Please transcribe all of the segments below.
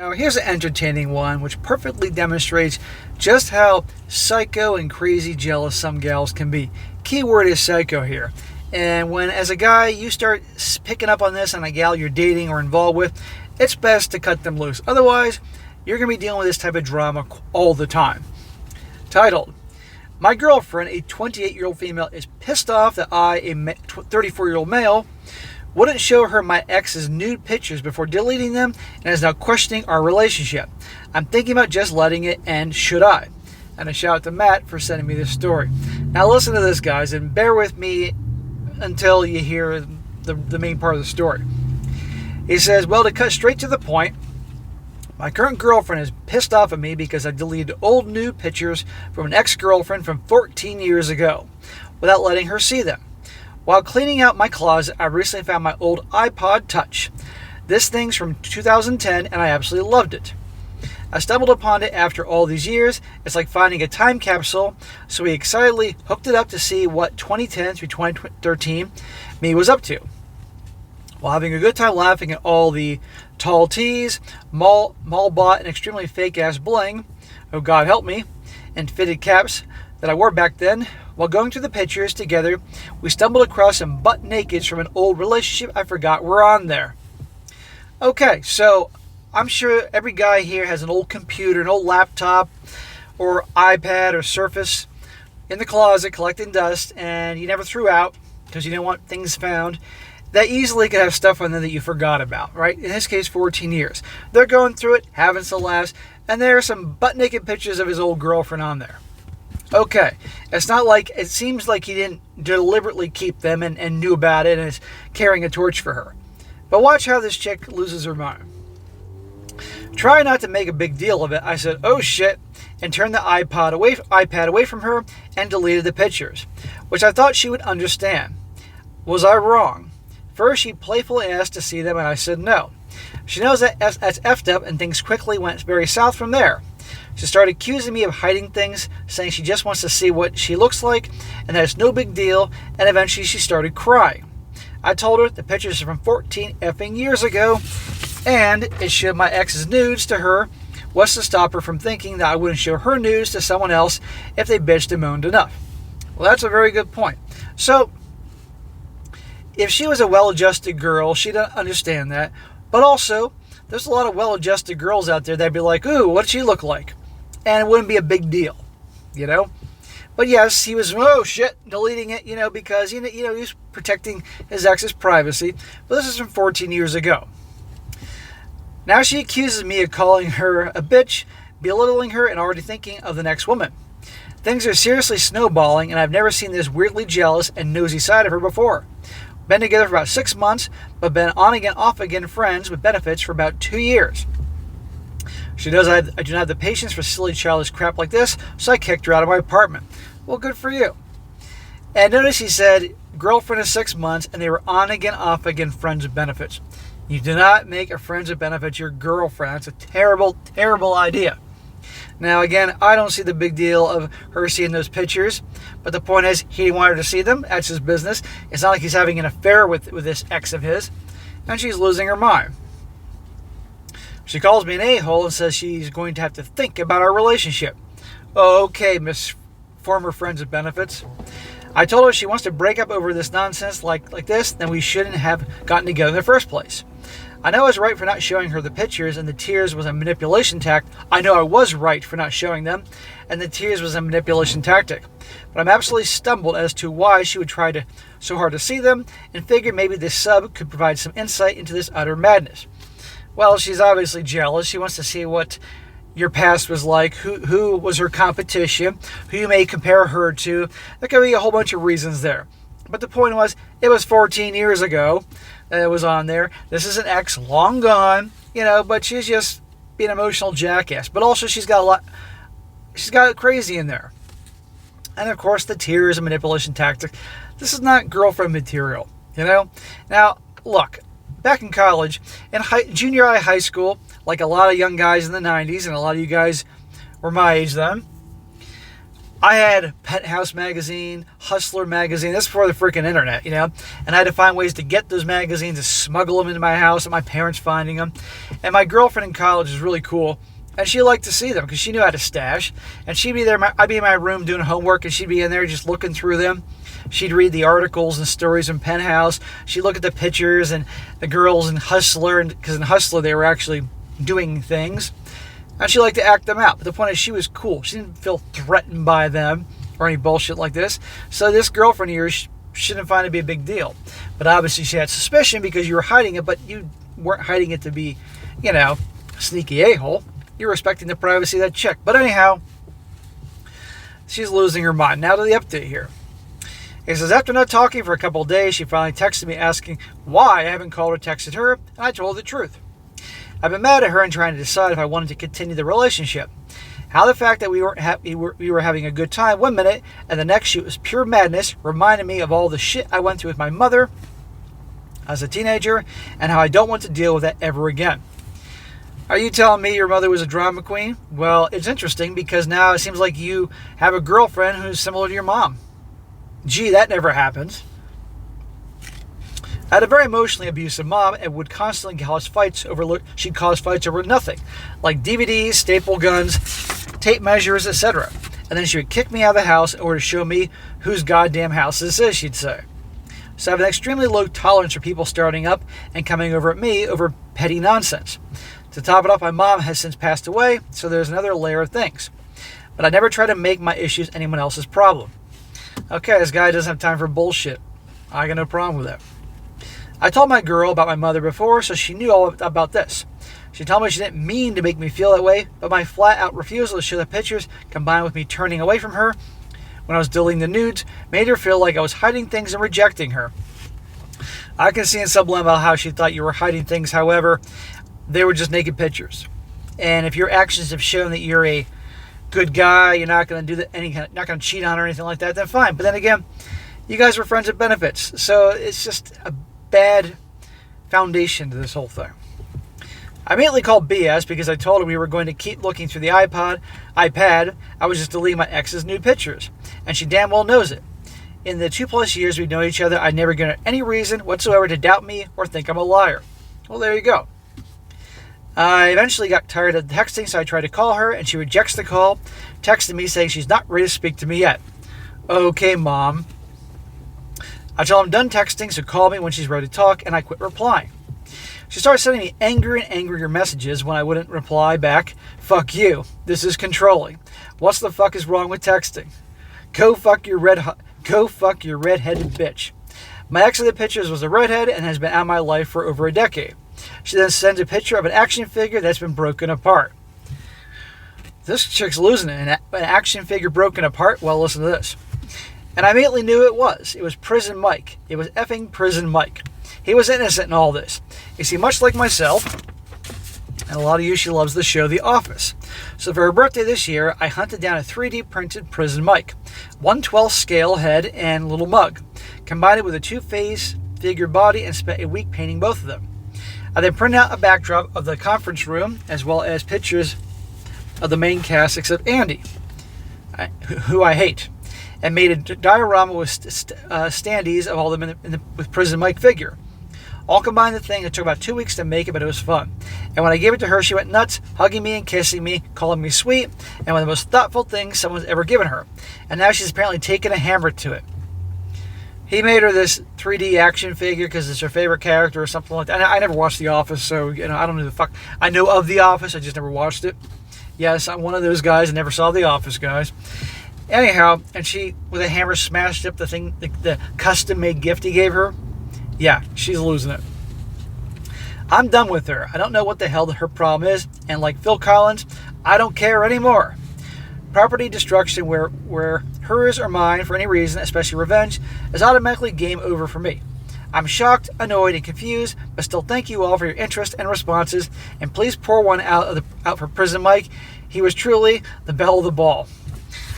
Now here's an entertaining one which perfectly demonstrates just how psycho and crazy jealous some gals can be. Keyword is psycho here. And when as a guy you start picking up on this on a gal you're dating or involved with, it's best to cut them loose. Otherwise, you're going to be dealing with this type of drama all the time. Titled, My girlfriend, a 28-year-old female, is pissed off that I, a 34-year-old male, wouldn't show her my ex's nude pictures before deleting them and is now questioning our relationship. I'm thinking about just letting it end, should I? And a shout out to Matt for sending me this story. Now listen to this, guys, and bear with me until you hear the main part of the story. He says, well, to cut straight to the point, my current girlfriend is pissed off at me because I deleted old nude pictures from an ex-girlfriend from 14 years ago without letting her see them. While cleaning out my closet, I recently found my old iPod Touch. This thing's from 2010 and I absolutely loved it. I stumbled upon it after all these years. It's like finding a time capsule, so we excitedly hooked it up to see what 2010 through 2013 me was up to. While having a good time laughing at all the tall tees, mall bought and extremely fake ass bling, oh God help me, and fitted caps that I wore back then, while going through the pictures together, we stumbled across some butt nakeds from an old relationship I forgot were on there. Okay, so I'm sure every guy here has an old computer, an old laptop, or iPad or Surface in the closet collecting dust, and you never threw out because you didn't want things found that easily could have stuff on there that you forgot about, right? In this case, 14 years. They're going through it, having some laughs, and there are some butt naked pictures of his old girlfriend on there. Okay, it's not like, it seems like he didn't deliberately keep them and knew about it and is carrying a torch for her. But watch how this chick loses her mind. Try not to make a big deal of it, I said, oh shit, and turned the iPad away from her and deleted the pictures, which I thought she would understand. Was I wrong? First, she playfully asked to see them and I said no. She knows that that's effed up and things quickly went very south from there. She started accusing me of hiding things, saying she just wants to see what she looks like and that it's no big deal, and eventually she started crying. I told her the pictures are from 14 effing years ago and it showed my ex's nudes to her. What's to stop her from thinking that I wouldn't show her nudes to someone else if they bitched and moaned enough? Well, that's a very good point. So, if she was a well-adjusted girl, she'd understand that. But also, there's a lot of well-adjusted girls out there that'd be like, ooh, what'd she look like? And it wouldn't be a big deal, you know? But yes, he was, oh shit, deleting it, because, he was protecting his ex's privacy. But this is from 14 years ago. Now she accuses me of calling her a bitch, belittling her, and already thinking of the next woman. Things are seriously snowballing, and I've never seen this weirdly jealous and nosy side of her before. Been together for about 6 months, but been on again, off again friends with benefits for about 2 years. She knows I do not have the patience for silly childish crap like this, so I kicked her out of my apartment. Well, good for you. And notice he said, girlfriend is 6 months, and they were on again, off again friends with benefits. You do not make a friends with benefits your girlfriend. That's a terrible, terrible idea. Now, again, I don't see the big deal of her seeing those pictures, but the point is, he wanted her to see them. That's his business. It's not like he's having an affair with this ex of his, and she's losing her mind. She calls me an a-hole and says she's going to have to think about our relationship. Okay, Miss Former Friends with Benefits. I told her if she wants to break up over this nonsense like this, then we shouldn't have gotten together in the first place. I know I was right for not showing her the pictures, and the tears was a manipulation tactic. I know I was right for not showing them, and the tears was a manipulation tactic. But I'm absolutely stumbled as to why she would try so hard to see them, and figured maybe this sub could provide some insight into this utter madness. Well, she's obviously jealous. She wants to see what your past was like, who was her competition, who you may compare her to. There could be a whole bunch of reasons there. But the point was, it was 14 years ago that it was on there. This is an ex long gone, but she's just being an emotional jackass. But also she's got crazy in there. And of course the tears and manipulation tactic. This is not girlfriend material, Now, look, back in college, in junior high school, like a lot of young guys in the 90s, and a lot of you guys were my age then, I had Penthouse magazine, Hustler magazine. This is before the freaking internet, you know. And I had to find ways to get those magazines, to smuggle them into my house, and my parents finding them. And my girlfriend in college was really cool, and she liked to see them because she knew how to stash. And she'd be there. I'd be in my room doing homework, and she'd be in there just looking through them. She'd read the articles and stories in Penthouse. She'd look at the pictures and the girls in Hustler, because in Hustler they were actually doing things. And she liked to act them out. But the point is, she was cool. She didn't feel threatened by them or any bullshit like this. So this girlfriend of yours, she didn't find it to be a big deal. But obviously she had suspicion because you were hiding it, but you weren't hiding it to be, you know, a sneaky a-hole. You're respecting the privacy of that chick. But anyhow, she's losing her mind. Now to the update here. He says, after not talking for a couple of days, she finally texted me asking why I haven't called or texted her, and I told her the truth. I've been mad at her and trying to decide if I wanted to continue the relationship. How the fact that we were having a good time one minute and the next she was pure madness reminded me of all the shit I went through with my mother as a teenager and how I don't want to deal with that ever again. Are you telling me your mother was a drama queen? Well, it's interesting because now it seems like you have a girlfriend who's similar to your mom. Gee, that never happened. I had a very emotionally abusive mom and would constantly cause fights over. She'd cause fights over nothing, like DVDs, staple guns, tape measures, etc. And then she would kick me out of the house in order to show me whose goddamn house this is, she'd say. So I have an extremely low tolerance for people starting up and coming over at me over petty nonsense. To top it off, my mom has since passed away, so there's another layer of things. But I never try to make my issues anyone else's problem. Okay, this guy doesn't have time for bullshit. I got no problem with that. I told my girl about my mother before, so she knew all about this. She told me she didn't mean to make me feel that way, but my flat-out refusal to show the pictures, combined with me turning away from her when I was deleting the nudes, made her feel like I was hiding things and rejecting her. I can see in subliminal how she thought you were hiding things, however, they were just naked pictures. And if your actions have shown that you're a good guy, you're not going to do not going to cheat on her or anything like that, then fine. But then again, you guys were friends with benefits, so it's just a bad foundation to this whole thing. I immediately called BS because I told her we were going to keep looking through the iPad. I was just deleting my ex's nude pictures, and she damn well knows it. In the 2+ years we've known each other, I've never given her any reason whatsoever to doubt me or think I'm a liar. Well, there you go. I eventually got tired of texting, so I tried to call her, and she rejects the call, texting me saying she's not ready to speak to me yet. Okay, Mom. I tell her I'm done texting, so call me when she's ready to talk, and I quit replying. She started sending me angrier and angrier messages when I wouldn't reply back. Fuck you. This is controlling. What the fuck is wrong with texting? Go fuck your redheaded bitch. My ex of the pictures was a redhead and has been out of my life for over a decade. She then sends a picture of an action figure that's been broken apart. This chick's losing it. An action figure broken apart? Well, listen to this. And I immediately knew it was. It was Prison Mike. It was effing Prison Mike. He was innocent in all this. You see, much like myself, and a lot of you, she loves the show The Office. So for her birthday this year, I hunted down a 3D printed Prison Mike. 1/12 scale head and little mug. Combined it with a 2-phase figure body and spent a week painting both of them. I then printed out a backdrop of the conference room as well as pictures of the main cast except Andy, who I hate, and made a diorama with standees of all of them with Prison Mike figure. All combined the thing. It took about 2 weeks to make it, but it was fun. And when I gave it to her, she went nuts, hugging me and kissing me, calling me sweet, and one of the most thoughtful things someone's ever given her. And now she's apparently taken a hammer to it. He made her this 3D action figure because it's her favorite character or something like that. I never watched The Office, so I don't know the fuck. I know of The Office, I just never watched it. Yes, I'm one of those guys that never saw The Office, guys. Anyhow, and she, with a hammer, smashed up the thing, the custom-made gift he gave her. Yeah, she's losing it. I'm done with her. I don't know what the hell her problem is, and like Phil Collins, I don't care anymore. Property destruction where hers or mine for any reason, especially revenge, is automatically game over for me. I'm shocked, annoyed, and confused, but still thank you all for your interest and responses, and please pour one out for Prison Mike. He was truly the belle of the ball.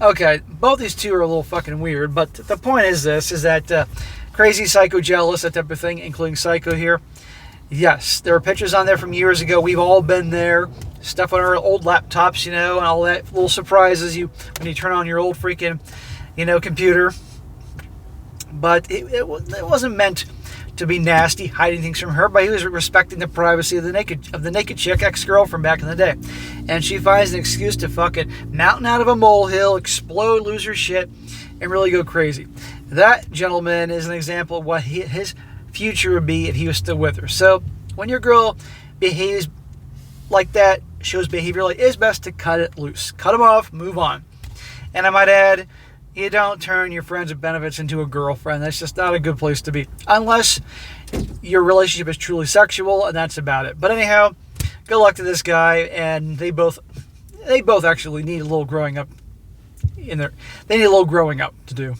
Okay, both these two are a little fucking weird, but the point is this, is that crazy, psycho, jealous, that type of thing, including psycho here. Yes, there are pictures on there from years ago. We've all been there. stuff on our old laptops, you know, and all that little surprises you when you turn on your old freaking, you know, computer. But it wasn't meant to be nasty, hiding things from her, but he was respecting the privacy of the naked chick, ex-girlfriend back in the day. And she finds an excuse to fucking mountain out of a molehill, explode, lose her shit, and really go crazy. That gentleman is an example of what his future would be if he was still with her. So when your girl behaves like that, shows behavior like, it's best to cut it loose. Cut them off, move on. And I might add, you don't turn your friends with benefits into a girlfriend. That's just not a good place to be. Unless your relationship is truly sexual, and that's about it. But anyhow, good luck to this guy, and they both actually need a little growing up They need a little growing up to do.